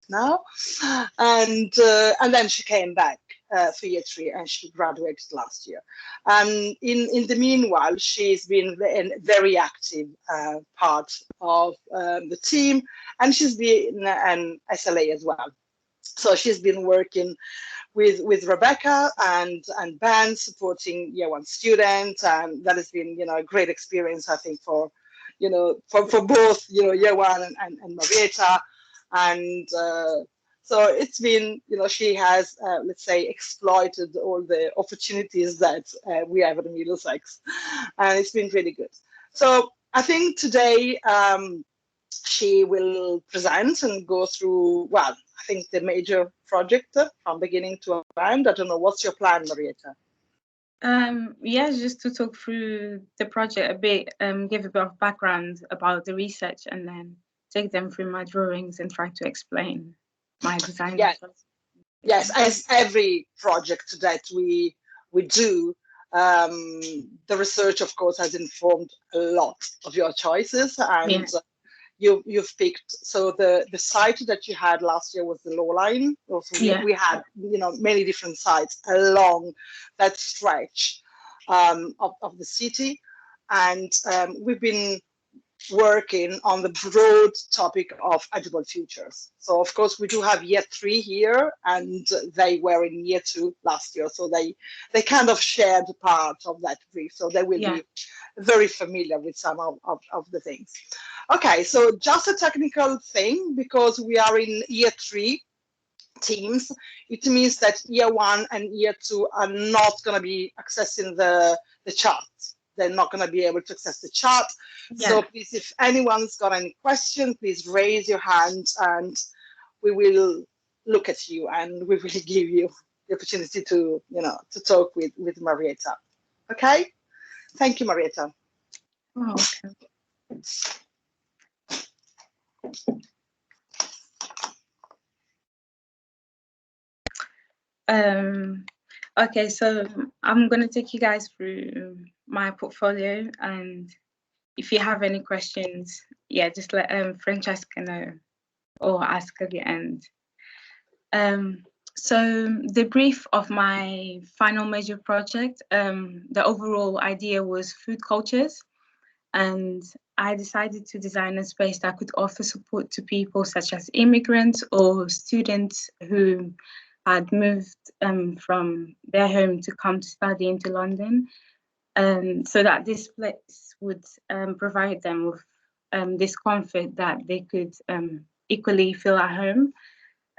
now, and then she came back for year 3, and she graduated last year. And in the meanwhile, she's been a very active part of the team, and she's been an SLA as well. So she's been working with Rebecca and Ben, supporting year 1 students, and that has been, a great experience, I think, for for both, year 1 and Marieta. And so it's been, she has, let's say, exploited all the opportunities that we have at Middlesex, and it's been really good. So I think today she will present and go through, well, I think the major project from beginning to end. I don't know, what's your plan, Marieta? Yeah, just to talk through the project a bit, give a bit of background about the research, and then take them through my drawings and try to explain my design. Yes, as every project that we do, the research, of course, has informed a lot of your choices, and you've picked. So the site that you had last year was the Law Line. Also, we had many different sites along that stretch of the city, and we've been working on the broad topic of edible futures. So of course we do have year 3 here, and they were in year 2 last year, so they kind of shared part of that brief, so they will be very familiar with some of the things. Okay, so just a technical thing, because we are in year 3 teams, it means that year 1 and year 2 are not going to be accessing the chart. They're not going to be able to access the chart. So please, if anyone's got any question, please raise your hand, and we will look at you, and we will give you the opportunity to, to talk with Marieta. Okay? Thank you, Marieta. Oh, okay. Okay, so I'm going to take you guys through my portfolio, and if you have any questions, just let Francesca know or ask at the end. So the brief of my final major project, the overall idea was food cultures, and I decided to design a space that could offer support to people such as immigrants or students who had moved from their home to come to study into London, so that this place would provide them with this comfort that they could equally feel at home.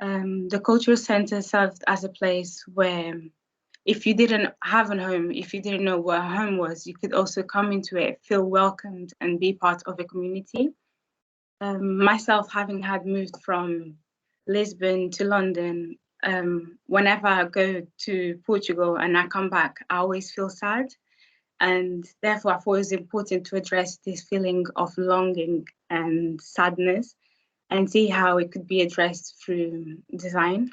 The cultural centre served as a place where, if you didn't have a home, if you didn't know what a home was, you could also come into it, feel welcomed, and be part of a community. Myself, having had moved from Lisbon to London, whenever I go to Portugal and I come back, I always feel sad. And therefore, I thought it was important to address this feeling of longing and sadness, and see how it could be addressed through design.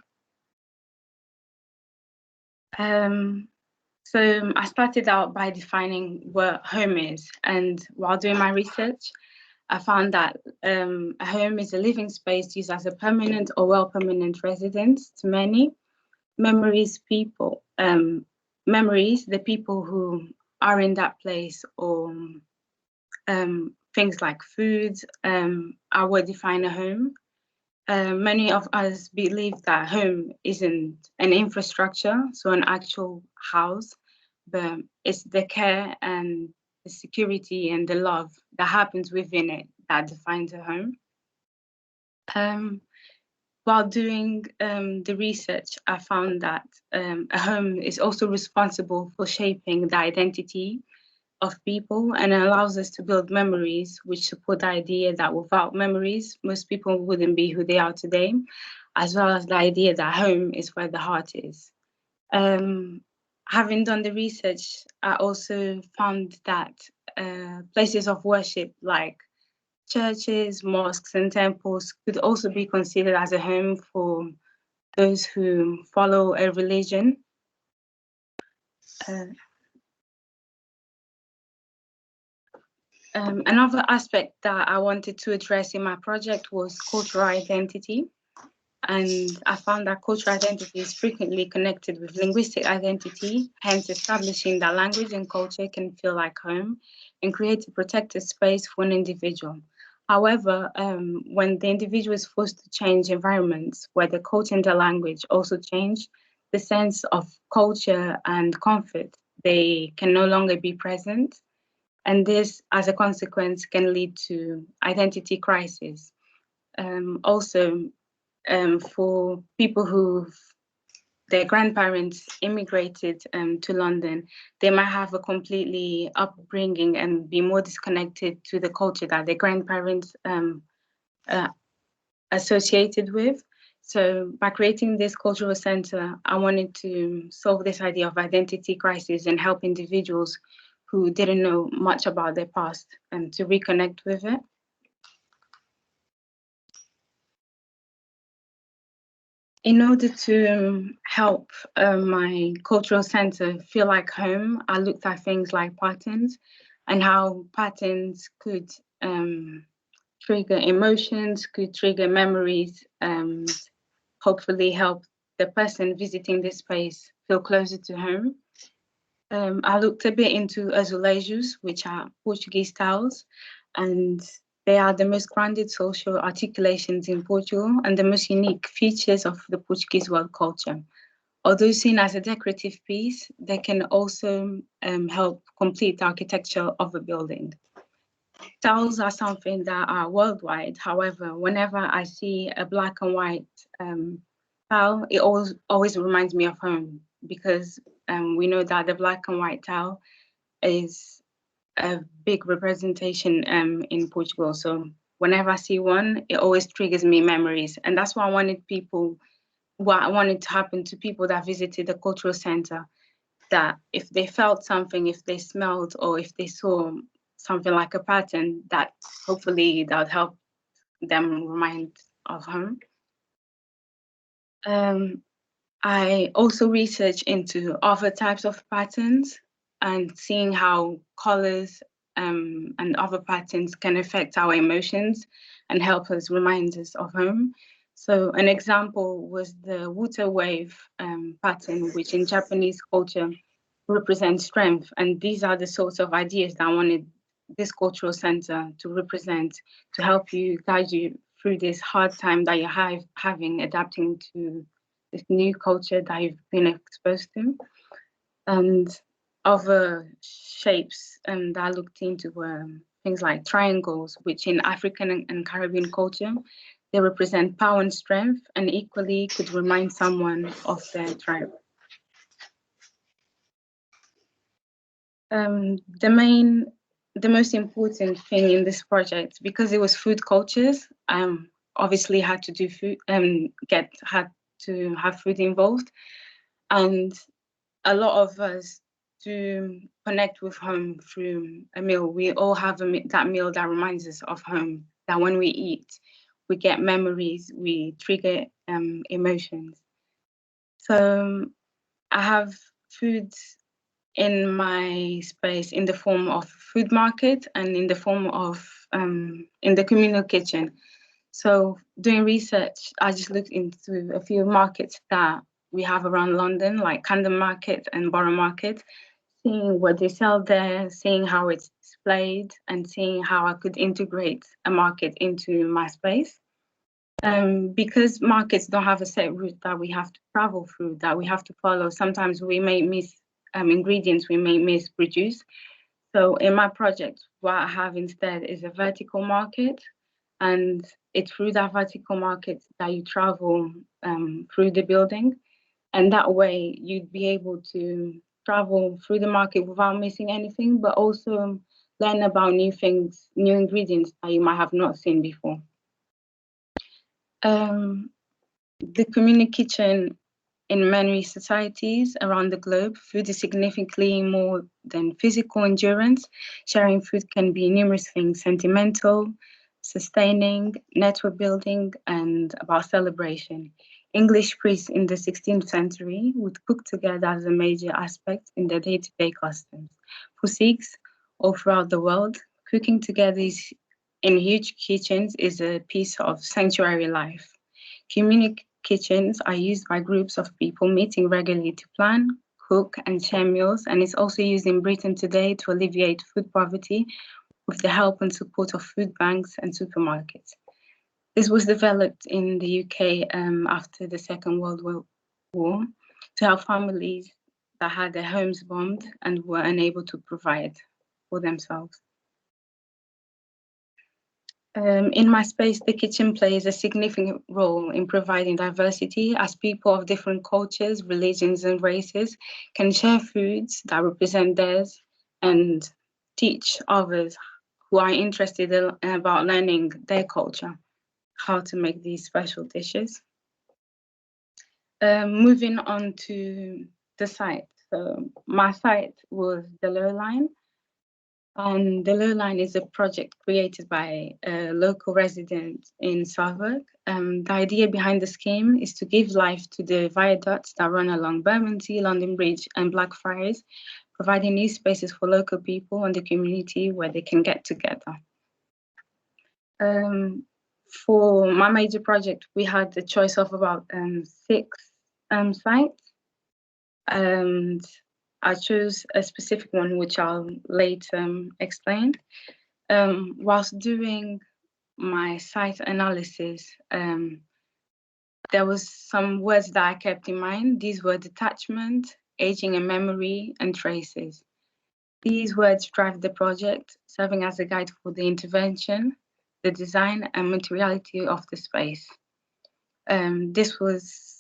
So I started out by defining what home is, and while doing my research, I found that a home is a living space used as a permanent or permanent residence to many. Memories, the people who are in that place, or things like food are what define a home. Many of us believe that home isn't an infrastructure, so an actual house, but it's the care and the security and the love that happens within it that defines a home. While doing the research, I found that a home is also responsible for shaping the identity of people, and it allows us to build memories which support the idea that without memories, most people wouldn't be who they are today, as well as the idea that home is where the heart is. Having done the research, I also found that places of worship like churches, mosques, and temples could also be considered as a home for those who follow a religion. Another aspect that I wanted to address in my project was cultural identity. And I found that cultural identity is frequently connected with linguistic identity, hence establishing that language and culture can feel like home and create a protected space for an individual. However, when the individual is forced to change environments where the culture and the language also change, the sense of culture and comfort, they can no longer be present. And this, as a consequence, can lead to identity crisis. Also, for people who their grandparents immigrated to London, they might have a completely upbringing and be more disconnected to the culture that their grandparents associated with. So by creating this cultural center, I wanted to solve this idea of identity crisis and help individuals who didn't know much about their past and to reconnect with it. In order to help my cultural center feel like home, I looked at things like patterns and how patterns could trigger emotions, could trigger memories, and hopefully help the person visiting this space feel closer to home. I looked a bit into azulejos, which are Portuguese tiles, and they are the most grounded social articulations in Portugal and the most unique features of the Portuguese world culture. Although seen as a decorative piece, they can also help complete the architecture of a building. Tiles are something that are worldwide. However, whenever I see a black and white tile, it always reminds me of home because we know that the black and white tile is a big representation in Portugal. So whenever I see one, it always triggers me memories. And that's what I wanted to happen to people that visited the cultural center, that if they felt something, if they smelled, or if they saw something like a pattern, that hopefully that would help them remind of home. I also research into other types of patterns and seeing how colors and other patterns can affect our emotions and help us remind us of home. So an example was the water wave pattern, which in Japanese culture represents strength. And these are the sorts of ideas that I wanted this cultural center to represent, to help you, guide you through this hard time that you're having adapting to this new culture that you've been exposed to. And other shapes that I looked into were things like triangles, which in African and Caribbean culture, they represent power and strength and equally could remind someone of their tribe. The most important thing in this project, because it was food cultures, obviously had to do food, had to have food involved, and a lot of us to connect with home through a meal. We all have that meal that reminds us of home, that when we eat, we get memories, we trigger emotions. So I have foods in my space in the form of food market and in the form of in the communal kitchen. So doing research, I just looked into a few markets that we have around London, like Camden Market and Borough Market, seeing what they sell there, seeing how it's displayed, and seeing how I could integrate a market into my space. Because markets don't have a set route that we have to travel through, that we have to follow, sometimes we may miss ingredients, we may miss produce. So in my project, what I have instead is a vertical market, and it's through that vertical market that you travel through the building. And that way you'd be able to travel through the market without missing anything, but also learn about new things, new ingredients that you might have not seen before. The community kitchen in many societies around the globe, food is significantly more than physical endurance. Sharing food can be numerous things: sentimental, sustaining, network building, and about celebration. English priests in the 16th century would cook together as a major aspect in their day-to-day customs. For Sikhs all throughout the world, cooking together in huge kitchens is a piece of sanctuary life. kitchens are used by groups of people meeting regularly to plan, cook, and share meals, and it's also used in Britain today to alleviate food poverty with the help and support of food banks and supermarkets. This was developed in the UK after the Second World War to help families that had their homes bombed and were unable to provide for themselves. In my space, the kitchen plays a significant role in providing diversity, as people of different cultures, religions, and races can share foods that represent theirs and teach others who are interested about learning their culture how to make these special dishes. Moving on to the site. So my site was the Low Line. And the Low Line is a project created by a local resident in Southwark. The idea behind the scheme is to give life to the viaducts that run along Bermondsey, London Bridge, and Blackfriars, providing new spaces for local people and the community where they can get together. For my major project, we had the choice of about 6 sites, and I chose a specific one, which I'll later explain. Whilst doing my site analysis, there was some words that I kept in mind. These were detachment, aging and memory, and traces. These words drive the project, serving as a guide for the intervention, the design and materiality of the space. This was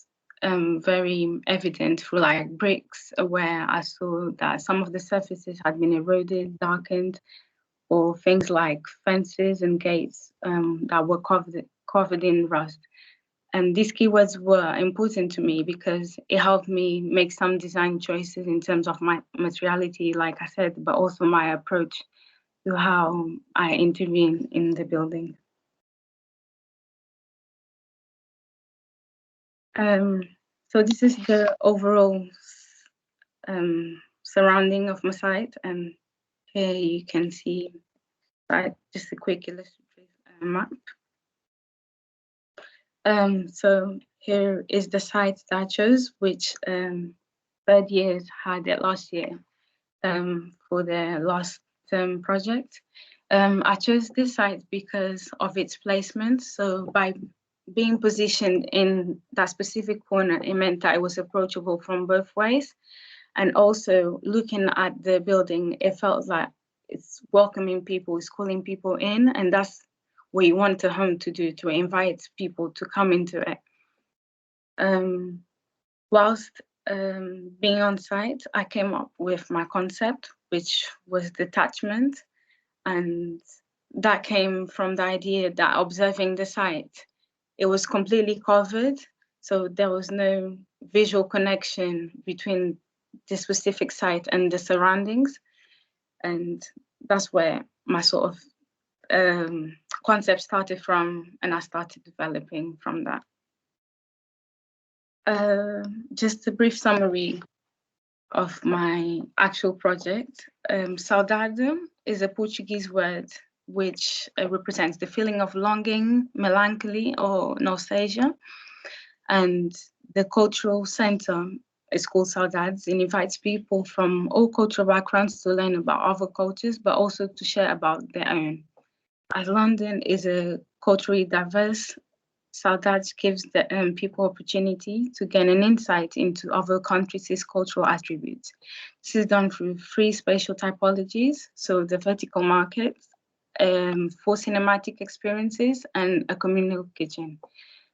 very evident through like bricks, where I saw that some of the surfaces had been eroded, darkened, or things like fences and gates that were covered in rust. And these keywords were important to me because it helped me make some design choices in terms of my materiality, like I said, but also my approach to how I intervene in the building. So this is the overall surrounding of my site, and here you can see just a quick illustrative map. So here is the site that I chose, which Third Years had it last year for their last term project. I chose this site because of its placement. So by being positioned in that specific corner, it meant that it was approachable from both ways. And also looking at the building, it felt like it's welcoming people, it's calling people in, and that's what you want a home to do, to invite people to come into it. Whilst being on site, I came up with my concept, which was detachment. And that came from the idea that observing the site, it was completely covered. So there was no visual connection between the specific site and the surroundings. And that's where my sort of concept started from, and I started developing from that. Just a brief summary of my actual project. Saudade is a Portuguese word which represents the feeling of longing, melancholy, or nostalgia. And the cultural center is called Saudades and invites people from all cultural backgrounds to learn about other cultures, but also to share about their own. As London is a culturally diverse, Saudades gives the people opportunity to gain an insight into other countries' cultural attributes. This is done through 3 spatial typologies, so the vertical market, 4 cinematic experiences, and a communal kitchen.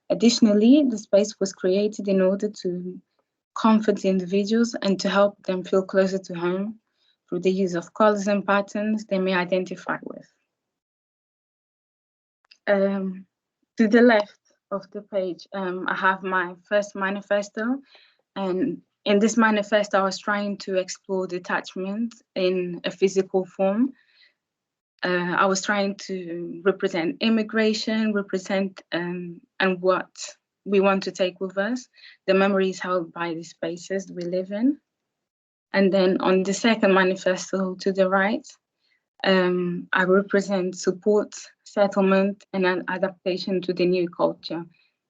Additionally, the space was created in order to comfort individuals and to help them feel closer to home through the use of colors and patterns they may identify with. To the left of the page, I have my first manifesto, and in this manifesto, I was trying to explore detachment in a physical form. I was trying to represent immigration, and what we want to take with us, the memories held by the spaces we live in. And then on the second manifesto to the right, I represent support, settlement, and an adaptation to the new culture.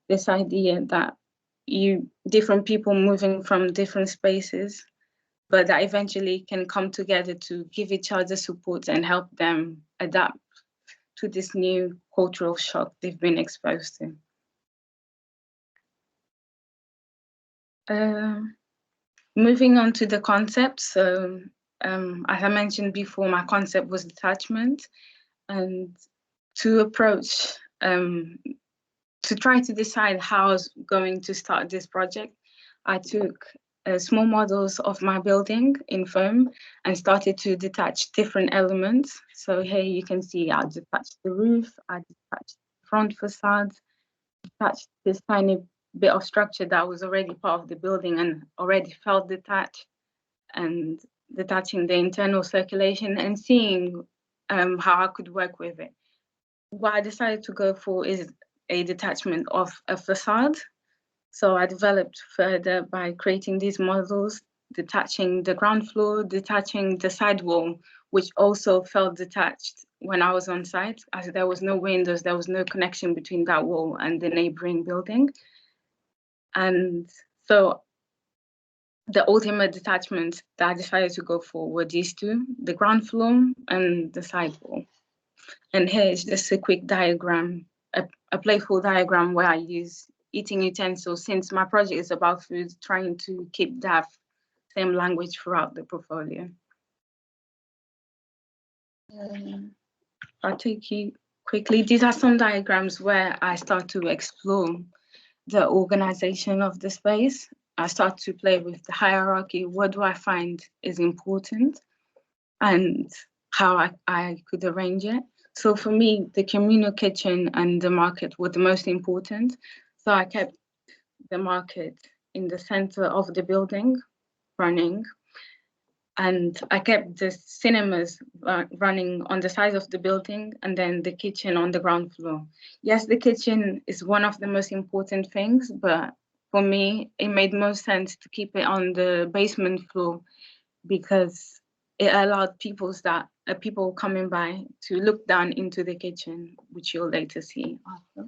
This idea that different people moving from different spaces, but that eventually can come together to give each other support and help them adapt to this new cultural shock they've been exposed to. Moving on to the concept. So as I mentioned before, my concept was detachment, and to approach, to try to decide how I was going to start this project, I took small models of my building in foam and started to detach different elements. So here you can see I detached the roof, I detached the front facade, detached this tiny bit of structure that was already part of the building and already felt detached, and detaching the internal circulation and seeing how I could work with it. What I decided to go for is a detachment of a facade. So I developed further by creating these models, detaching the ground floor, detaching the side wall, which also felt detached when I was on site, as there was no windows, there was no connection between that wall and the neighboring building. And so the ultimate detachments that I decided to go for were these two, the ground floor and the side wall. And here is just a quick diagram, a playful diagram where I use eating utensils, since my project is about food, trying to keep that same language throughout the portfolio. I'll take you quickly. These are some diagrams where I start to explore the organization of the space. I start to play with the hierarchy. What do I find is important and how I could arrange it. So for me, the communal kitchen and the market were the most important. So I kept the market in the center of the building running. And I kept the cinemas running on the side of the building, and then the kitchen on the ground floor. Yes, the kitchen is one of the most important things, but for me, it made most sense to keep it on the basement floor because it allowed people coming by to look down into the kitchen, which you'll later see after.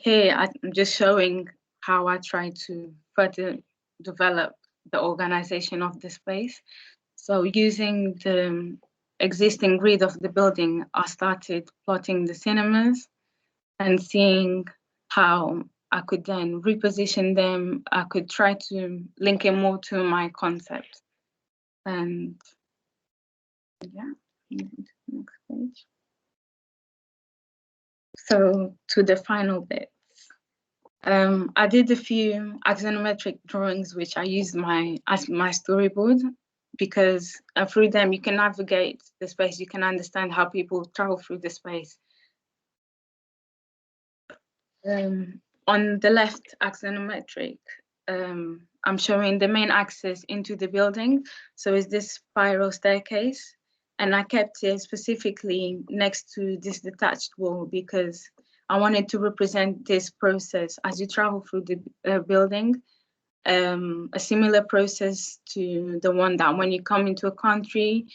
Here, I'm just showing how I try to further develop the organization of the space. So using the existing grid of the building, I started plotting the cinemas and seeing how I could then reposition them. I could try to link it more to my concept. And yeah, moving to the next page. So to the final bit. I did a few axonometric drawings, which I used as my storyboard, because through them you can navigate the space, you can understand how people travel through the space. On the left axonometric, I'm showing the main access into the building. So it's this spiral staircase, and I kept it specifically next to this detached wall because I wanted to represent this process as you travel through the building, a similar process to the one that when you come into a country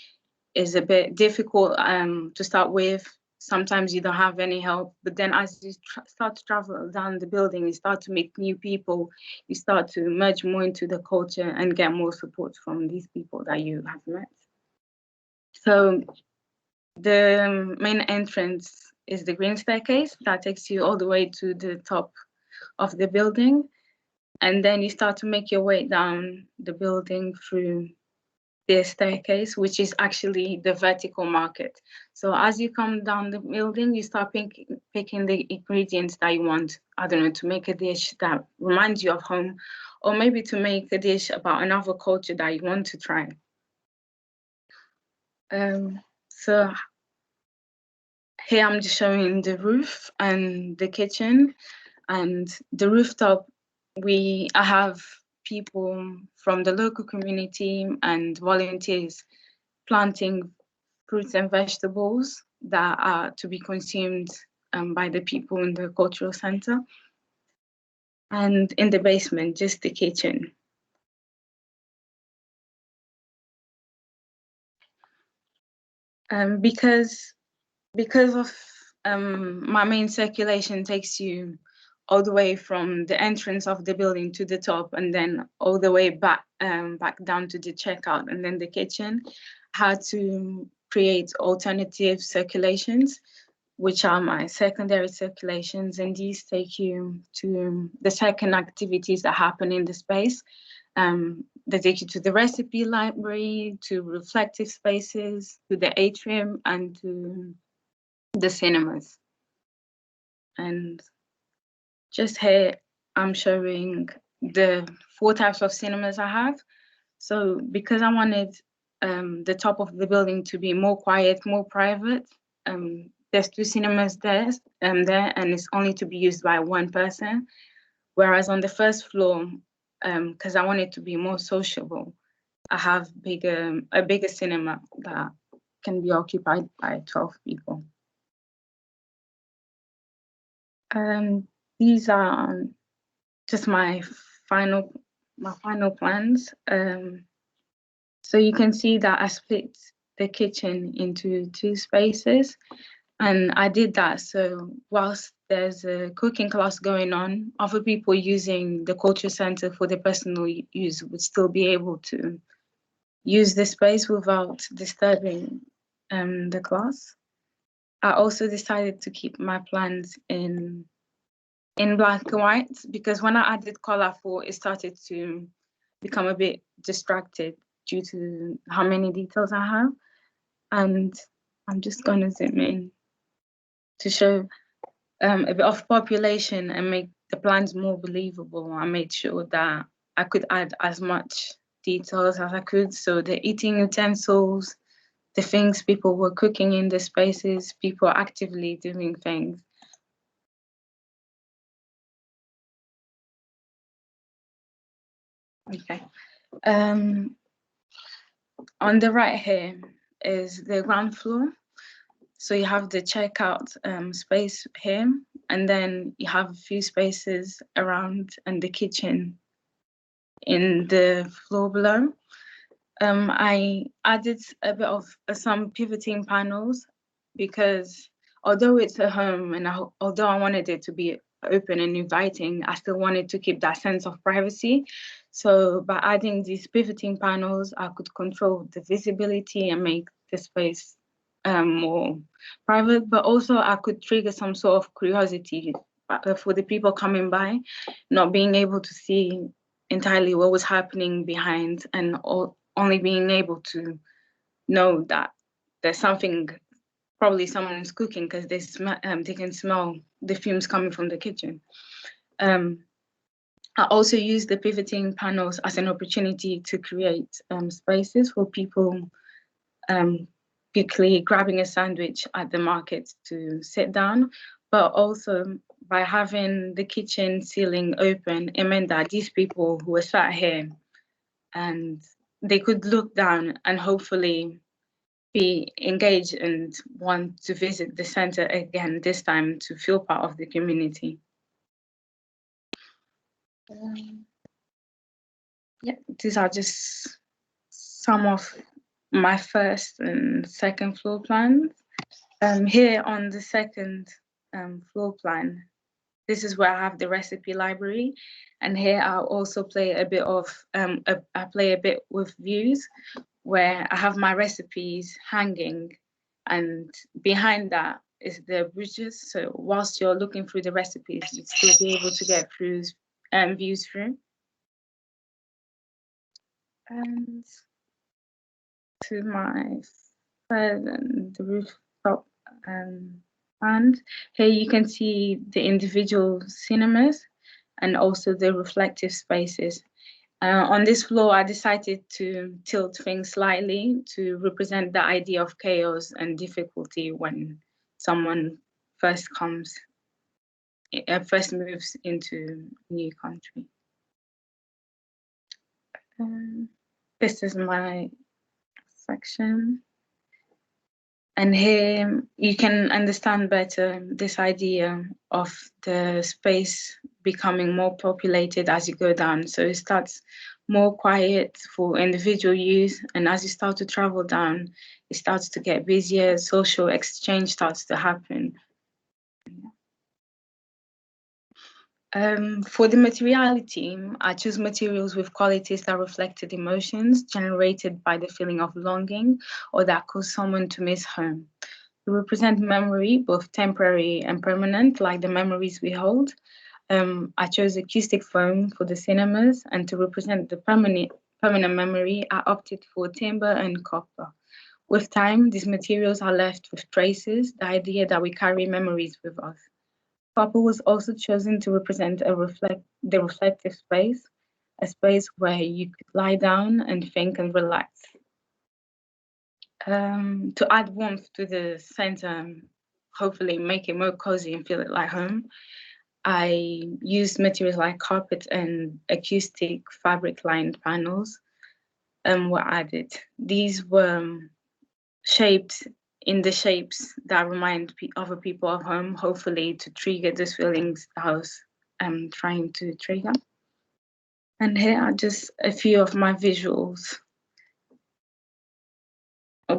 is a bit difficult to start with. Sometimes you don't have any help, but then as you start to travel down the building, you start to meet new people, you start to merge more into the culture and get more support from these people that you have met. So the main entrance is the green staircase that takes you all the way to the top of the building. And then you start to make your way down the building through the staircase, which is actually the vertical market. So as you come down the building, you start picking the ingredients that you want. I don't know, to make a dish that reminds you of home, or maybe to make a dish about another culture that you want to try. So here I'm just showing the roof and the kitchen, and the rooftop. I have people from the local community and volunteers planting fruits and vegetables that are to be consumed by the people in the cultural center. And in the basement, just the kitchen. Because of my main circulation takes you all the way from the entrance of the building to the top, and then all the way back down to the checkout and then the kitchen. How to create alternative circulations, which are my secondary circulations, and these take you to the second activities that happen in the space. They take you to the recipe library, to reflective spaces, to the atrium, and to the cinemas. And just here, I'm showing the 4 types of cinemas I have. So because I wanted the top of the building to be more quiet, more private, there's 2 cinemas there, and it's only to be used by 1 person. Whereas on the first floor, because I want it to be more sociable, I have a bigger cinema that can be occupied by 12 people. These are just my final plans. So you can see that I split the kitchen into 2 spaces, and I did that so whilst there's a cooking class going on, other people using the culture center for their personal use would still be able to use the space without disturbing the class. I also decided to keep my plans in black and white, because when I added colorful, it started to become a bit distracted due to how many details I have. And I'm just going to zoom in to show a bit of population and make the plans more believable. I made sure that I could add as much details as I could. So the eating utensils, the things people were cooking in the spaces, people actively doing things. Okay. On the right here is the ground floor. So you have the checkout space here, and then you have a few spaces around and the kitchen in the floor below. I added a bit of some pivoting panels because although it's a home and although I wanted it to be open and inviting, I still wanted to keep that sense of privacy. So by adding these pivoting panels, I could control the visibility and make the space more private, but also I could trigger some sort of curiosity for the people coming by, not being able to see entirely what was happening behind, and only being able to know that there's something, probably someone is cooking, because they can smell the fumes coming from the kitchen. I also use the pivoting panels as an opportunity to create spaces for people quickly grabbing a sandwich at the market to sit down, but also by having the kitchen ceiling open, it meant that these people who were sat here and they could look down and hopefully be engaged and want to visit the center again, this time to feel part of the community. Yeah, these are just some of my first and second floor plans. Here on the second floor plan, this is where I have the recipe library, and here I'll also play a bit of I play a bit with views, where I have my recipes hanging, and behind that is the bridges. So whilst you're looking through the recipes, you'd still be able to get through views through. And to my third and the rooftop and here you can see the individual cinemas and also the reflective spaces. On this floor, I decided to tilt things slightly to represent the idea of chaos and difficulty when someone first moves into a new country. This is my section. And here you can understand better this idea of the space becoming more populated as you go down. So it starts more quiet for individual use, and as you start to travel down, it starts to get busier, social exchange starts to happen. For the materiality, I choose materials with qualities that reflected emotions generated by the feeling of longing or that caused someone to miss home. To represent memory, both temporary and permanent, like the memories we hold. I chose acoustic foam for the cinemas, and to represent the permanent memory, I opted for timber and copper. With time, these materials are left with traces, the idea that we carry memories with us. Copper was also chosen to represent the reflective space, a space where you could lie down and think and relax. To add warmth to the center, hopefully make it more cozy and feel it like home, I used materials like carpet and acoustic fabric-lined panels were added. These were shaped in the shapes that remind other people of home, hopefully to trigger those feelings I was trying to trigger. And here are just a few of my visuals.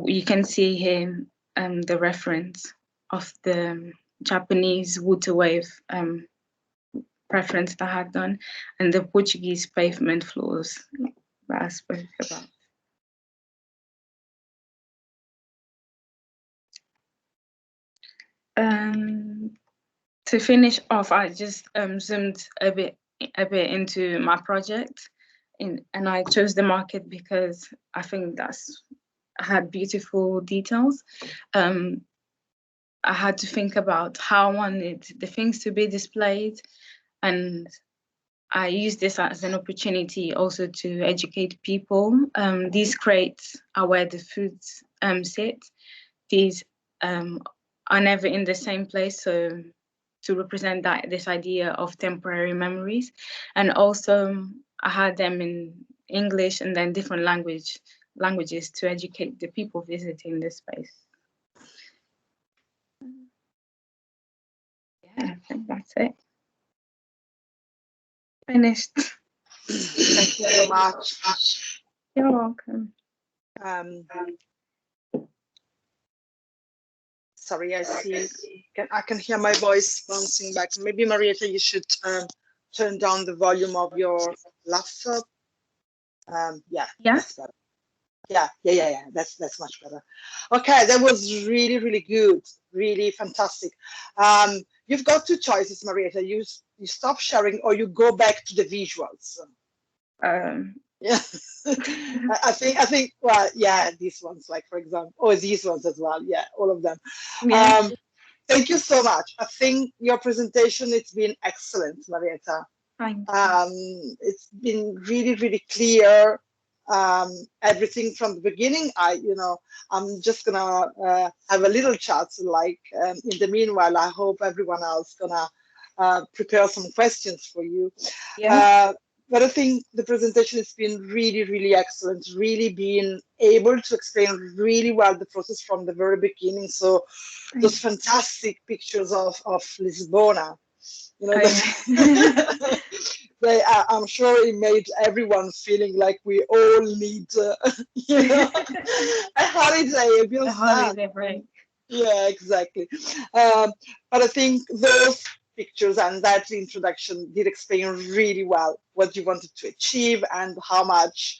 You can see here the reference of the Japanese water wave preference that I had done, and the Portuguese pavement floors that I spoke about. To finish off, I just zoomed a bit into my project, and I chose the market because I think that's had beautiful details. I had to think about how I wanted the things to be displayed, and I use this as an opportunity also to educate people. These crates are where the foods sit. These are never in the same place, so to represent this idea of temporary memories. And also I had them in English and then different languages to educate the people visiting this space. Yeah, I think that's it. Finished. Thank you so much. You're welcome. Sorry, I see. I can hear my voice bouncing back. Maybe Marieta, you should turn down the volume of your laptop. Yeah. Yes. Yeah. That's much better. Okay, that was really, really good, really fantastic. You've got two choices, Marieta. You stop sharing or you go back to the visuals. Yeah, I think. Well, yeah, these ones, like for example, or these ones as well. Yeah, all of them. Yeah. Thank you so much. I think your presentation, it's been excellent, Marieta. It's been really, really clear. Everything from the beginning. I'm just gonna have a little chat. Like in the meanwhile, I hope everyone else gonna prepare some questions for you. Yeah. But I think the presentation has been really, really excellent, really being able to explain really well the process from the very beginning. So those fantastic pictures of Lisbona, I'm sure it made everyone feeling like we all need a holiday, a holiday break. Yeah, exactly. But I think those pictures and that introduction did explain really well what you wanted to achieve and how much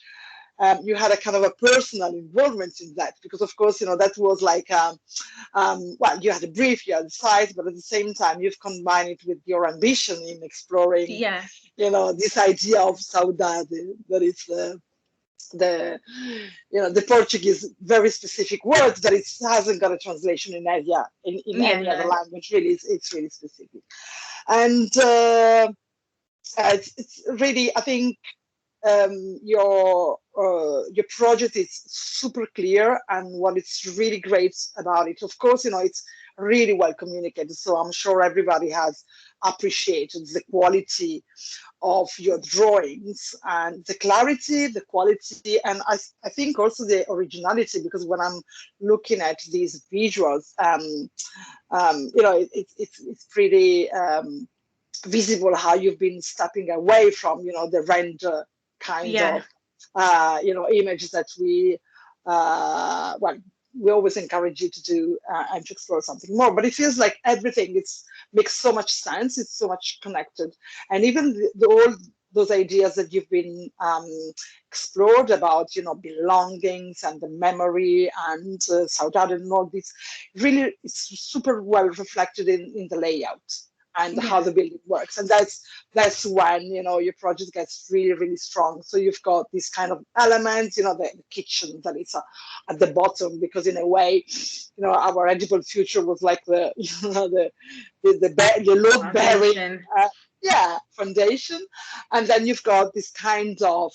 you had a kind of a personal involvement in that, because of course, that was like, well, you had a brief, you had a site, but at the same time, you've combined it with your ambition in exploring, this idea of saudade, that is the Portuguese very specific word that it hasn't got a translation in any other language. Really, it's really specific, and it's really, I think, your project is super clear, and what is really great about it, of course, it's really well communicated. So I'm sure everybody has appreciated the quality of your drawings and the clarity, the quality, and I think also the originality, because when I'm looking at these visuals, it's pretty visible how you've been stepping away from, the render kind of, images that we, we always encourage you to do and to explore something more. But it feels like everything makes so much sense. It's so much connected, and even all those ideas that you've been explored about, belongings and the memory and saudade and all this, really it's super well reflected in the layout and how the building works. And that's when, your project gets really, really strong. So you've got these kind of elements, the kitchen that is at the bottom, because in a way, our edible future was like the load bearing foundation. And then you've got this kind of,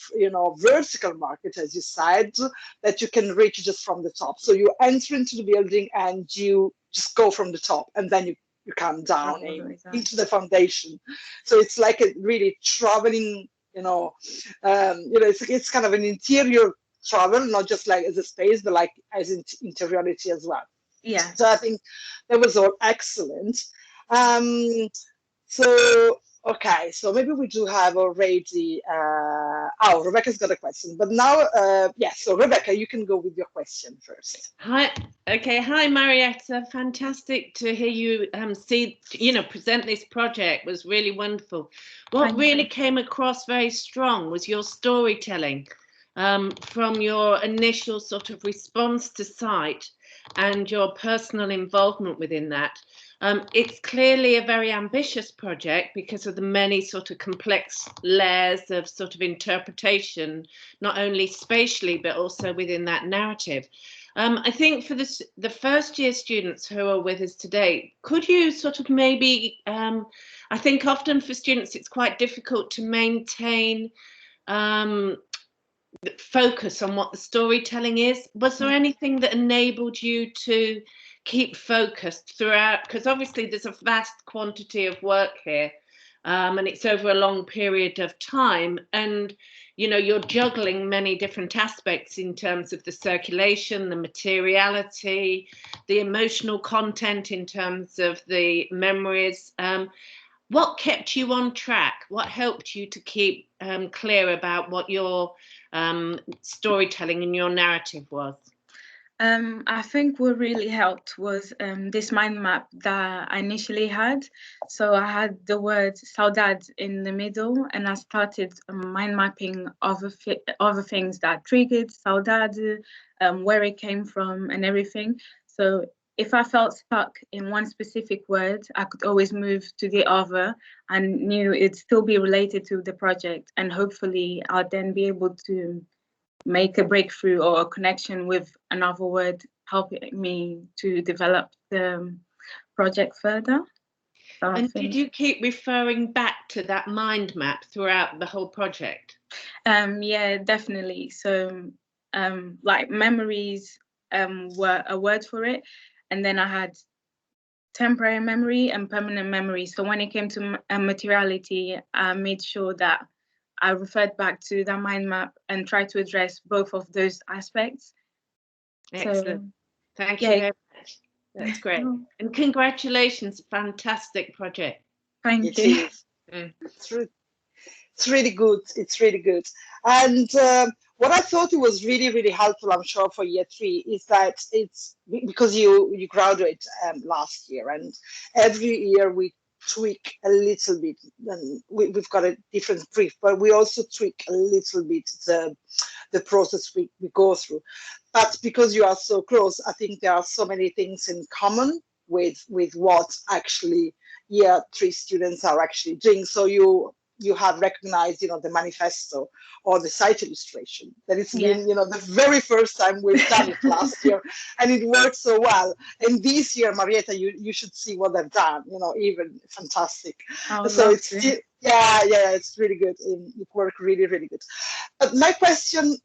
vertical market, as you said, that you can reach just from the top. So you enter into the building and you just go from the top, and then you come down into the foundation. So it's like a really traveling, it's kind of an interior travel, not just like as a space, but like as interiority as well. Yeah. So I think that was all excellent. So, okay, so maybe we do have already, Rebecca's got a question, but now, so Rebecca, you can go with your question first. Hi, Marieta, fantastic to hear you present this project. Was really wonderful. What really came across very strong was your storytelling, from your initial sort of response to site and your personal involvement within that. It's clearly a very ambitious project because of the many sort of complex layers of sort of interpretation, not only spatially, but also within that narrative. I think for the first year students who are with us today, could you sort of maybe, I think often for students, it's quite difficult to maintain focus on what the storytelling is. Was there anything that enabled you to keep focused throughout? Because obviously there's a vast quantity of work here, and it's over a long period of time, and you're juggling many different aspects in terms of the circulation, the materiality, the emotional content in terms of the memories. What kept you on track? What helped you to keep clear about what your storytelling and your narrative was? I think what really helped was this mind map that I initially had. So I had the word saudade in the middle, and I started mind mapping other things that triggered saudade, where it came from and everything. So if I felt stuck in one specific word, I could always move to the other and knew it'd still be related to the project. And hopefully I'd then be able to make a breakthrough or a connection with another word, helping me to develop the project further. So and did you keep referring back to that mind map throughout the whole project? Yeah, definitely. So like memories were a word for it. And then I had temporary memory and permanent memory. So when it came to materiality, I made sure that I referred back to that mind map and tried to address both of those aspects. Excellent. So, thank you very much. That's great. And congratulations, fantastic project. Thank you. It's really good. It's really good. And what I thought it was really, really helpful, I'm sure, for year 3 is that it's because you graduate last year, and every year we tweak a little bit. And we've got a different brief, but we also tweak a little bit the process we go through. But because you are so close, I think there are so many things in common with what actually year 3 students are actually doing. So you have recognized, the manifesto or the site illustration. That it's been, the very first time we've done it last year, and it worked so well. And this year, Marieta, you should see what they've done. Even fantastic. So it's it's really good. It worked really, really good. But my question,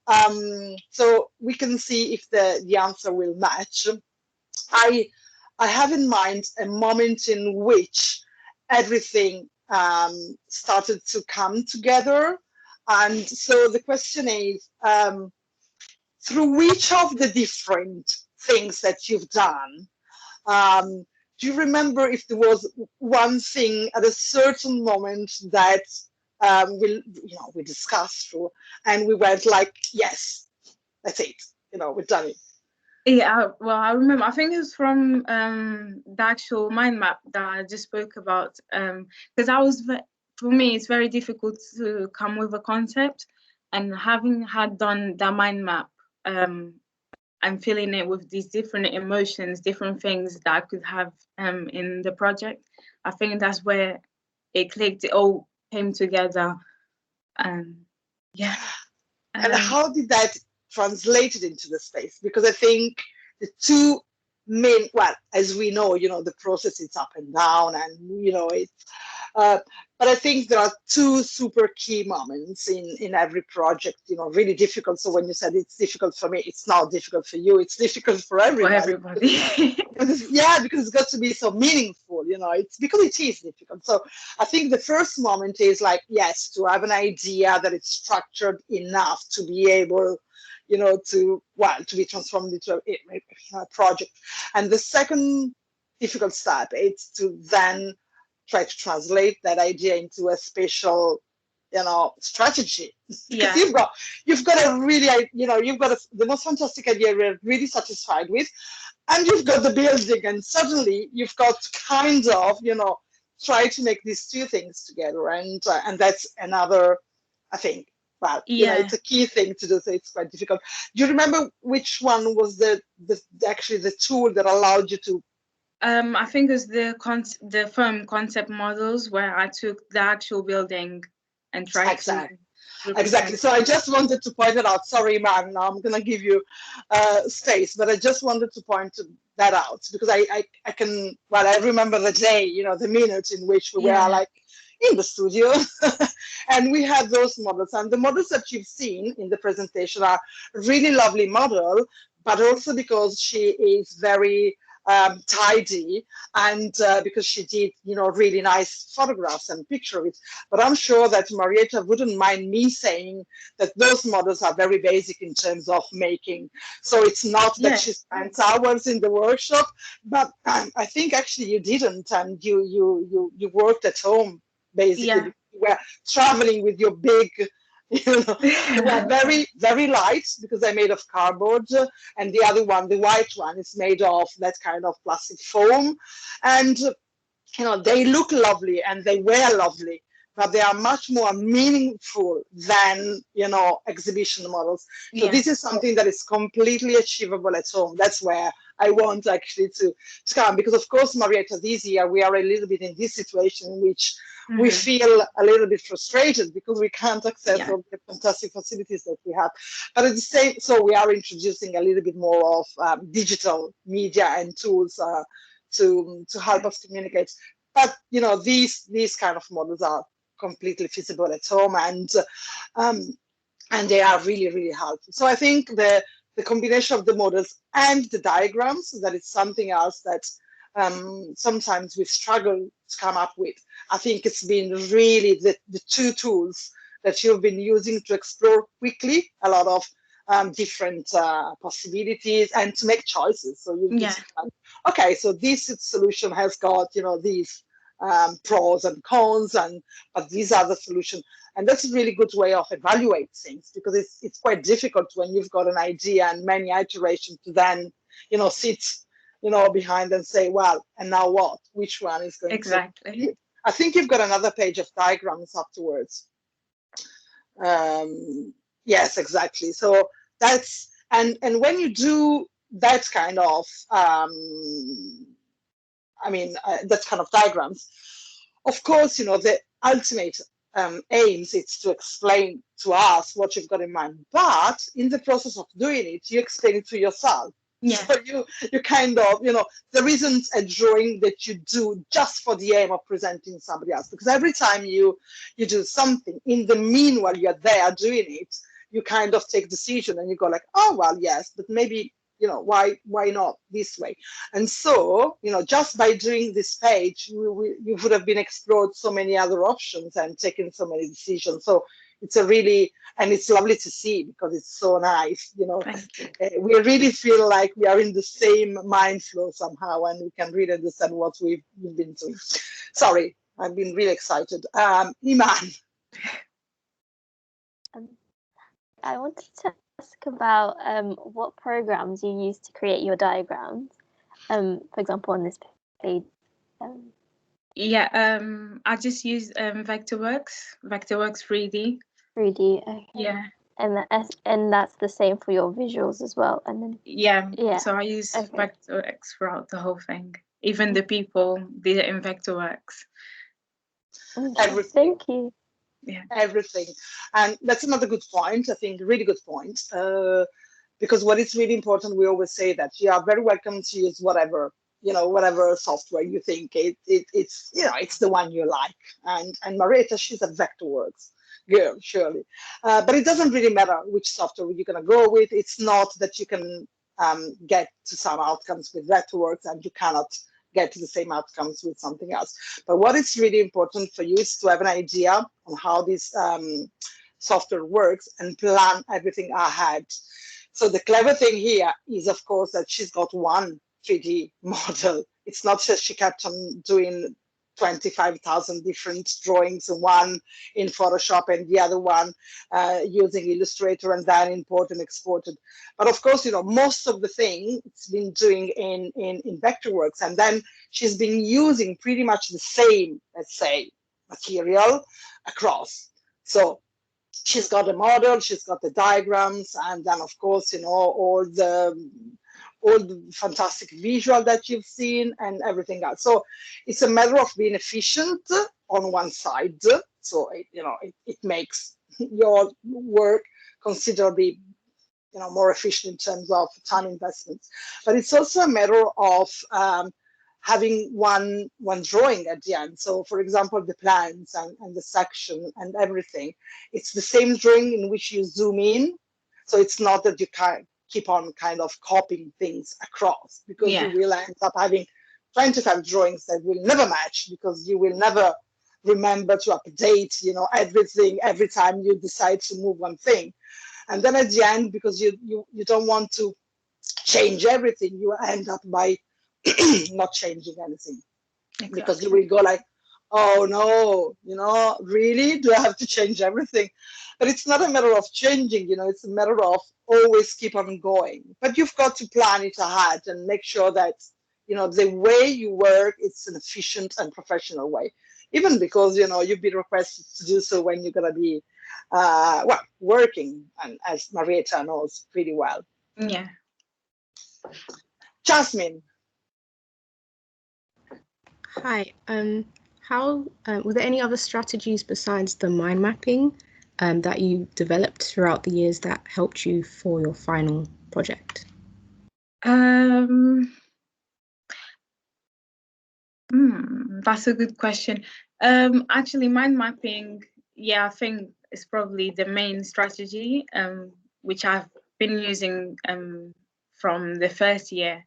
so we can see if the answer will match. I have in mind a moment in which everything started to come together. And so the question is, through which of the different things that you've done, do you remember if there was one thing at a certain moment that we discussed through and we went like, yes, that's it, we've done it? Yeah, well, I remember, I think it was from the actual mind map that I just spoke about. Because for me, it's very difficult to come with a concept, and having had done the mind map, I'm feeling it with these different emotions, different things that I could have in the project. I think that's where it clicked, it all came together. Yeah. And how did that translate it into the space? Because I think the two main, well, as we know, the process is up and down, and it's but I think there are two super key moments in every project, really difficult. So when you said it's difficult for me, it's not difficult for you, it's difficult for everybody. For everybody. Because it's got to be so meaningful, it's because it is difficult. So I think the first moment is like, yes, to have an idea that it's structured enough to be able, to be transformed into a project. And the second difficult step is to then try to translate that idea into a spatial, strategy. Because you've got a really, you've got the most fantastic idea we're really satisfied with, and you've got the building, and suddenly you've got to kind of, try to make these two things together, and that's another, I think, it's a key thing to do, so it's quite difficult. Do you remember which one was actually the tool that allowed you to? I think it was the firm concept models, where I took the actual building and tried to Exactly. So I just wanted to point it out. Sorry, man. Now I'm going to give you space, but I just wanted to point that out because I can. Well, I remember the day, the minute in which we were like in the studio, and we had those models. And the models that you've seen in the presentation are really lovely model, but also because she is very tidy, and because she did, really nice photographs and picture of it. But I'm sure that Marieta wouldn't mind me saying that those models are very basic in terms of making. So it's not that she spends hours in the workshop, but I think actually you didn't, and you worked at home basically. You were traveling with your big. They were very, very light because they're made of cardboard, and the other one, the white one, is made of that kind of plastic foam, and they look lovely and they were lovely, but they are much more meaningful than exhibition models. So this is something that is completely achievable at home. That's where I want actually to come, because of course, Marieta, this year we are a little bit in this situation in which we feel a little bit frustrated because we can't access all the fantastic facilities that we have. But at the same, so we are introducing a little bit more of digital media and tools to help us communicate. But these kind of models are completely feasible at home, and they are really, really helpful. So I think the combination of the models and the diagrams, that is something else that sometimes we struggle to come up with. I think it's been really the two tools that you've been using to explore quickly a lot of different possibilities and to make choices. So you just, okay, so this solution has got these pros and cons, but these are the solution. And that's a really good way of evaluate things, because it's quite difficult when you've got an idea and many iterations to then sit behind and say, well, and now what? Which one is going to? I think you've got another page of diagrams afterwards. Yes, exactly. So that's, and when you do that kind of that kind of diagrams, of course, the ultimate aims is to explain to us what you've got in mind, but in the process of doing it, you explain it to yourself. So you kind of, there isn't a drawing that you do just for the aim of presenting somebody else, because every time you do something, in the meanwhile you're there doing it, you kind of take decision and you go like, oh, well, yes, but maybe, why not this way? And so, just by doing this page, you would have been explored so many other options and taken so many decisions. So it's a really, and it's lovely to see because it's so nice, we really feel like we are in the same mind flow somehow, and we can really understand what we've been doing. Sorry, I've been really excited. Iman. I wanted to ask about what programs you use to create your diagrams. For example, on this page. Yeah, I just use Vectorworks 3D. 3D, okay. Yeah. And that's the same for your visuals as well. And then yeah. So I use Vectorworks throughout the whole thing. Even the people did it in Vectorworks. Everything. Thank you. Yeah. Everything. And that's another good point, I think, really good point. Because what is really important, we always say that you are very welcome to use whatever, whatever software you think it's the one you like. And Marieta, she's a Vectorworks girl, surely. But it doesn't really matter which software you're going to go with. It's not that you can get to some outcomes with Vectorworks and you cannot get to the same outcomes with something else. But what is really important for you is to have an idea on how this software works and plan everything ahead. So the clever thing here is, of course, that she's got one 3D model. It's not just she kept on doing 25,000 different drawings, one in Photoshop and the other one using Illustrator and then import and exported. But of course, most of the thing it's been doing in Vectorworks, and then she's been using pretty much the same, let's say, material across. So she's got a model, she's got the diagrams, and then of course, all the fantastic visual that you've seen and everything else. So it's a matter of being efficient on one side. So it makes your work considerably more efficient in terms of time investments. But it's also a matter of having one drawing at the end. So for example, the plans and the section and everything, it's the same drawing in which you zoom in. So it's not that you can't keep on kind of copying things across, because you will end up having 25 drawings that will never match, because you will never remember to update everything every time you decide to move one thing. And then at the end, because you don't want to change everything, you end up by not changing anything. Exactly. Because you will go like, oh no, really? Do I have to change everything? But it's not a matter of changing, it's a matter of always keep on going. But you've got to plan it ahead and make sure that, the way you work, it's an efficient and professional way. Even because, you've been requested to do so when you're going to be, working, and as Marieta knows pretty well. Yeah. Jasmine. Hi. How were there any other strategies besides the mind mapping that you developed throughout the years that helped you for your final project? That's a good question. Actually, mind mapping, I think is probably the main strategy, which I've been using from the first year.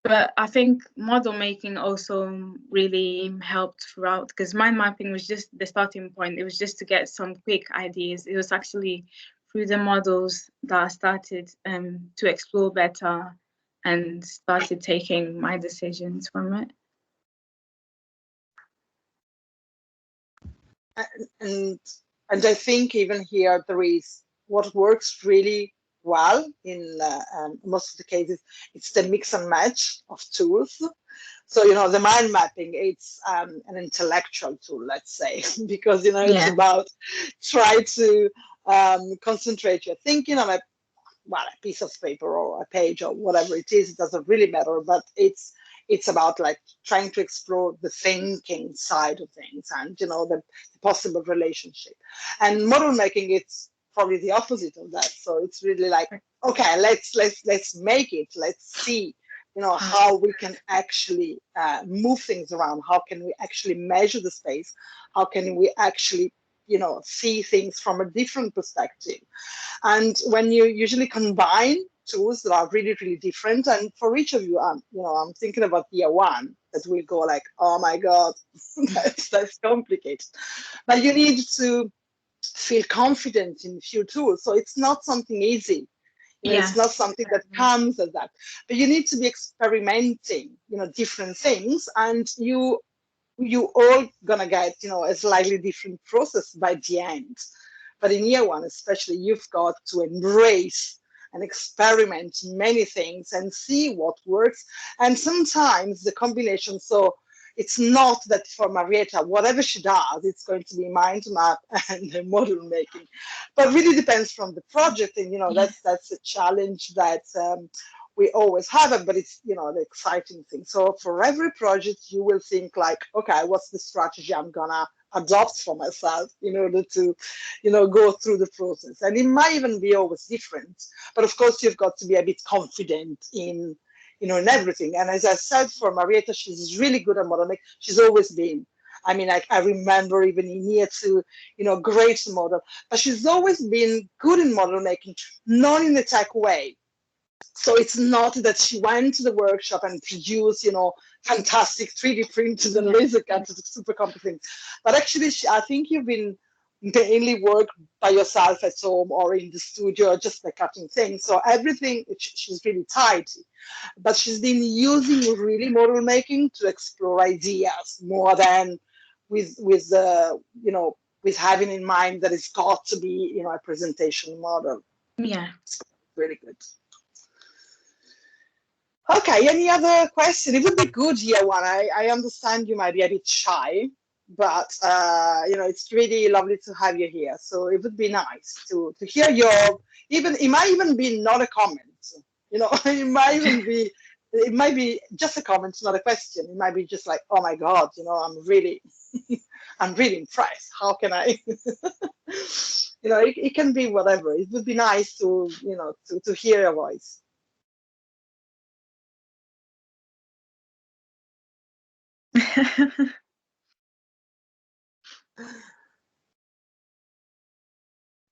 But I think model making also really helped throughout, because mind mapping was just the starting point. It was just to get some quick ideas. It was actually through the models that I started to explore better and started taking my decisions from it. And I think even here there is what works really well in most of the cases. It's the mix and match of tools. So the mind mapping, it's an intellectual tool, let's say, because it's about try to concentrate your thinking on a piece of paper or a page or whatever it is. It doesn't really matter, but it's about like trying to explore the thinking side of things and the possible relationship. And model making, it's probably the opposite of that. So it's really like, okay, let's make it. Let's see, how we can actually move things around. How can we actually measure the space? How can we actually see things from a different perspective? And when you usually combine tools that are really, really different, and for each of you, I'm thinking about year one, that will go like, oh my God, that's complicated. But you need to feel confident in few tools. So it's not something easy. It's not something that comes as that. But you need to be experimenting, different things, and you all gonna get, a slightly different process by the end. But in year one, especially, you've got to embrace and experiment many things and see what works. And sometimes the combination, so it's not that for Marieta, whatever she does, it's going to be mind map and model making, but really depends from the project. And, that's a challenge that we always have it, but it's, the exciting thing. So for every project, you will think like, okay, what's the strategy I'm gonna adopt for myself in order to, go through the process. And it might even be always different, but of course you've got to be a bit confident in everything. And as I said, for Marieta, she's really good at model making. She's always been. I mean, I remember even in year two, great model, but she's always been good in model making, not in a tech way. So it's not that she went to the workshop and produced, fantastic 3D printers and laser cutters, super complex things. But actually, I think you've been mainly work by yourself at home or in the studio, just by cutting things. So everything, she's really tidy. But she's been using really model making to explore ideas more than with having in mind that it's got to be, a presentation model. Yeah. It's really good. Okay, any other question? It would be good, year one. I understand you might be a bit shy, but it's really lovely to have you here. So it would be nice to hear it might even be not a comment. It might be just a comment, not a question. It might be just like, oh my God, I'm really impressed. How can I? It can be whatever. It would be nice to to hear your voice.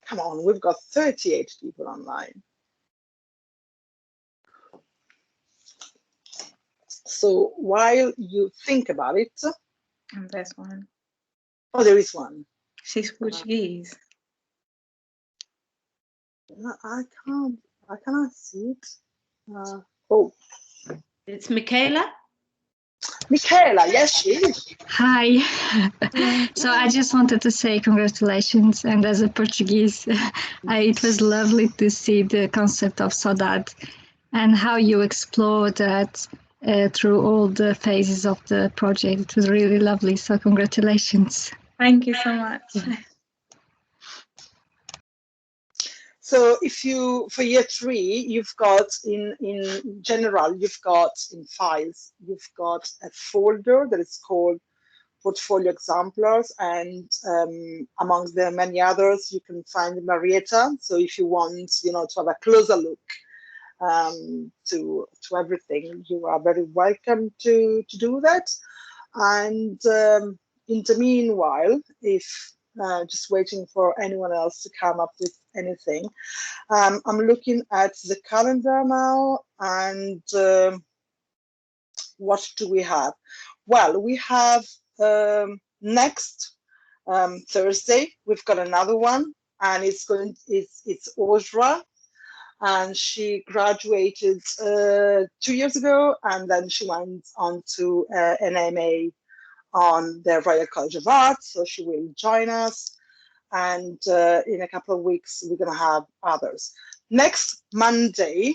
Come on, we've got 38 people online. So while you think about it. And there's one. Oh, there is one. She's Portuguese. I cannot see it. Oh. It's Michaela? Michaela, yes, she is. Hi. So I just wanted to say congratulations. And as a Portuguese, it was lovely to see the concept of saudade and how you explored that through all the phases of the project. It was really lovely. So congratulations. Thank you so much. So for year three, you've got in general, you've got in files, you've got a folder that is called portfolio exemplars, and amongst the many others, you can find Marieta. So if you want, to have a closer look to everything, you are very welcome to do that. And in the meanwhile, if just waiting for anyone else to come up with anything. I'm looking at the calendar now, and what do we have? Well, we have next Thursday, we've got another one, and it's Ozra, and she graduated 2 years ago, and then she went on to an MA on the Royal College of Art, so she will join us. And in a couple of weeks, we're going to have others. Next Monday,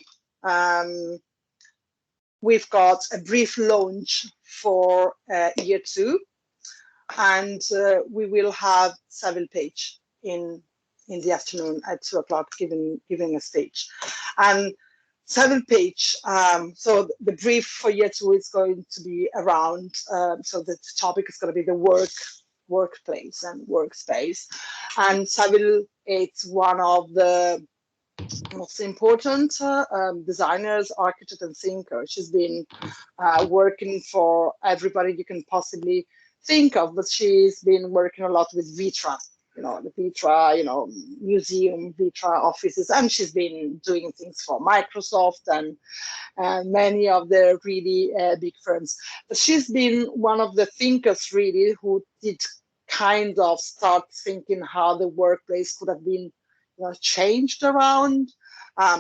we've got a brief launch for year two, and we will have Savile Page in the afternoon at 2 o'clock giving a speech. And Savile Page, so the brief for year two is going to be around, so the topic is going to be the workplace and workspace. And Savile, it's one of the most important designers, architects, and thinkers. She's been working for everybody you can possibly think of, but she's been working a lot with Vitra, the Vitra, museum, Vitra offices, and she's been doing things for Microsoft and many of the really big firms. But she's been one of the thinkers really who did kind of start thinking how the workplace could have been changed around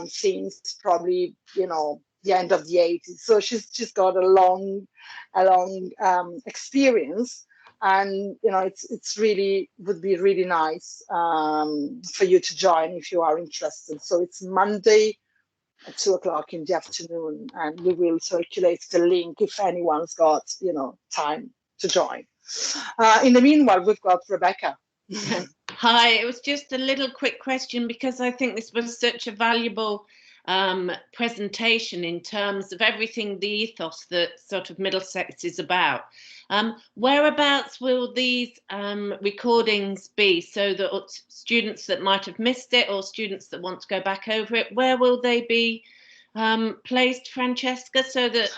since probably the end of the 80s. So she's got a long experience, and it's really would be really nice for you to join if you are interested. So it's Monday at 2:00 in the afternoon, and we will circulate the link if anyone's got time to join. In the meanwhile, we've got Rebecca. Hi, it was just a little quick question, because I think this was such a valuable presentation in terms of everything, the ethos that sort of Middlesex is about. Whereabouts will these recordings be, so that students that might have missed it, or students that want to go back over it, where will they be placed, Francesca, so that...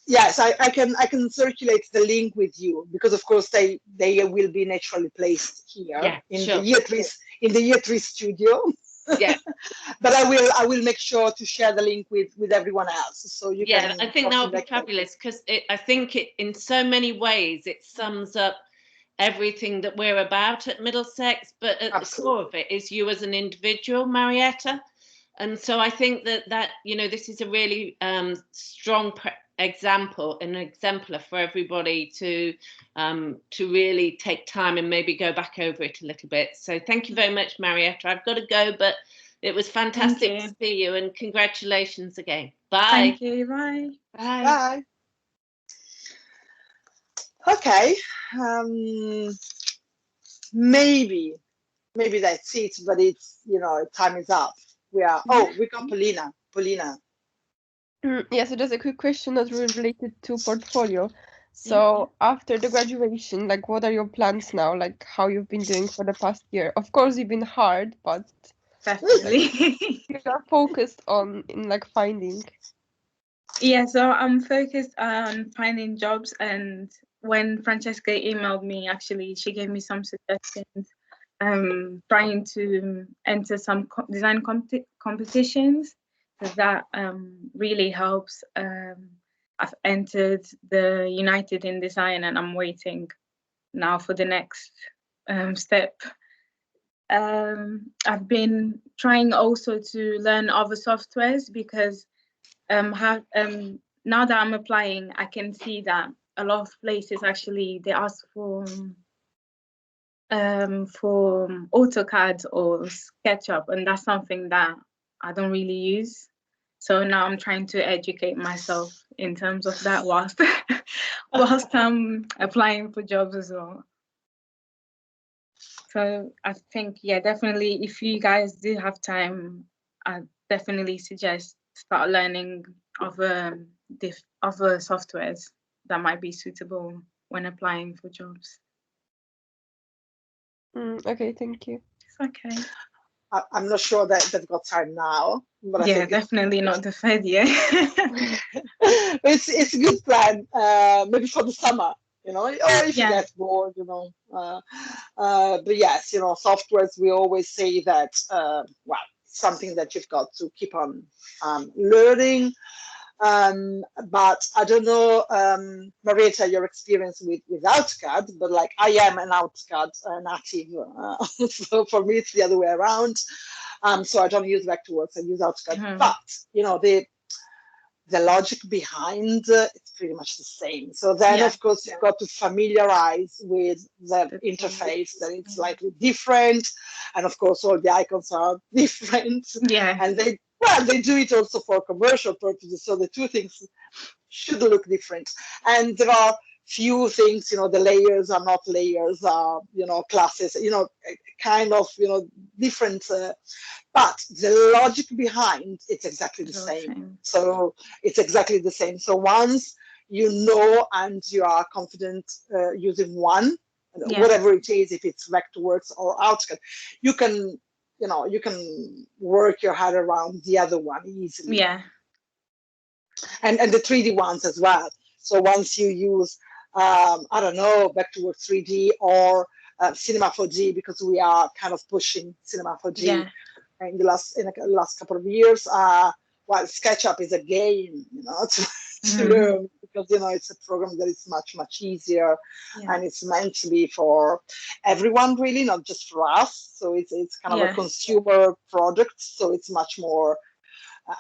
Yes, I can circulate the link with you, because of course they will be naturally placed here in the year 3 studio. Yeah. But I will make sure to share the link with everyone else, so you can. I think that would be fabulous, because I think in so many ways it sums up everything that we're about at Middlesex, but at the core of it is you as an individual, Marieta. And so I think that this is a really strong example, an exemplar for everybody to really take time and maybe go back over it a little bit. So thank you very much, Marieta. I've got to go, but it was fantastic to see you, and congratulations again. Bye. Thank you. Bye. Bye. Bye. Okay. Maybe that's it, but it's time is up. We got Paulina. Yeah, so just a quick question that's related to portfolio. So after the graduation, like, what are your plans now? Like, how you've been doing for the past year? Of course, you've been hard, but definitely you are focused on finding. Yeah, so I'm focused on finding jobs, and when Francesca emailed me, actually, she gave me some suggestions. Trying to enter some design competitions, because that really helps. I've entered the United in Design, and I'm waiting now for the next step. I've been trying also to learn other softwares, because now that I'm applying, I can see that a lot of places actually they ask for AutoCAD or SketchUp, and that's something that I don't really use. So now I'm trying to educate myself in terms of that whilst I'm applying for jobs as well. So I think, definitely, if you guys do have time, I definitely suggest start learning other softwares that might be suitable when applying for jobs. Okay, thank you. It's okay. I'm not sure that they've got time now, but I think definitely not the Fed yet. It's a good plan, maybe for the summer, or if you get bored, but yes, softwares, we always say that, something that you've got to keep on learning. But I don't know, Marieta, your experience with AutoCAD, but like I am an AutoCAD native, so for me it's the other way around. So I don't use Vectorworks, I use AutoCAD, but the logic behind it's pretty much the same. So then, of course, you've got to familiarize with the interface, that it's slightly different, and of course all the icons are different. And they do it also for commercial purposes, so the two things should look different. And there are few things, the layers are not layers, are classes, kind of different, but the logic behind it's exactly the same. So it's exactly the same. So once and you are confident using one, whatever it is, if it's Vectorworks or AutoCAD, you can work your head around the other one easily. And the 3D ones as well. So once you use, I don't know, Vectorworks 3D or Cinema 4D, because we are kind of pushing Cinema 4D in the last couple of years. While SketchUp is a game, to learn, because it's a program that is much easier, and it's meant to be for everyone, really, not just for us. So it's kind of a consumer product, so it's much more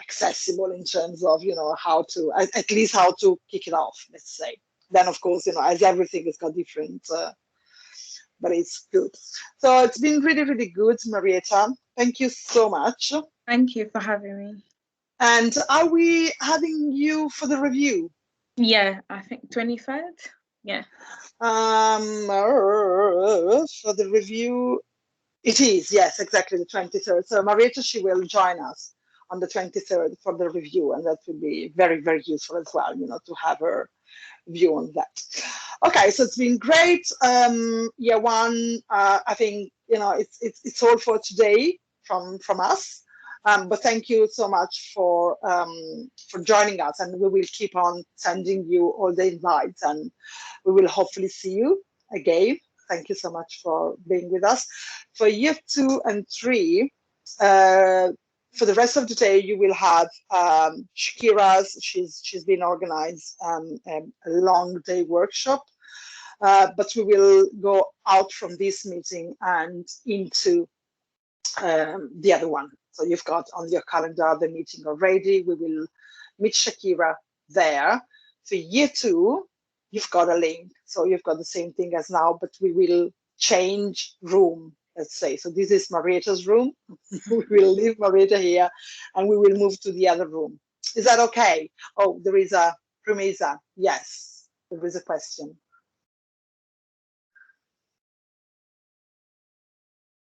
accessible in terms of how to kick it off, let's say. then of course, as everything has got different, but it's good. So it's been really, really good, Marieta. Thank you so much. Thank you for having me. And are we having you for the review? Yeah, I think 23rd. Yeah. For the review, it is, yes, exactly the 23rd. So Marieta, she will join us on the 23rd for the review, and that will be very, very useful as well, to have her view on that. Okay, so it's been great. Year one, I think it's all for today from us. But thank you so much for joining us, and we will keep on sending you all the invites, and we will hopefully see you again. Thank you so much for being with us. For year 2 and 3, for the rest of the day, you will have Shakira's. She's been organized a long day workshop, but we will go out from this meeting and into the other one. So you've got on your calendar the meeting already. We will meet Shakira there. For year 2, you've got a link. So you've got the same thing as now, but we will change room, let's say. So this is Marieta's room. We will leave Marieta here and we will move to the other room. Is that okay? Oh, there is a Rumeza. Yes, there is a question.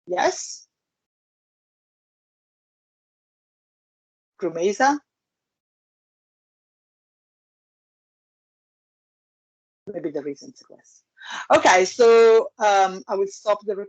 Yes? Rumeza? Maybe there isn't a question. Okay, so I will stop the recording.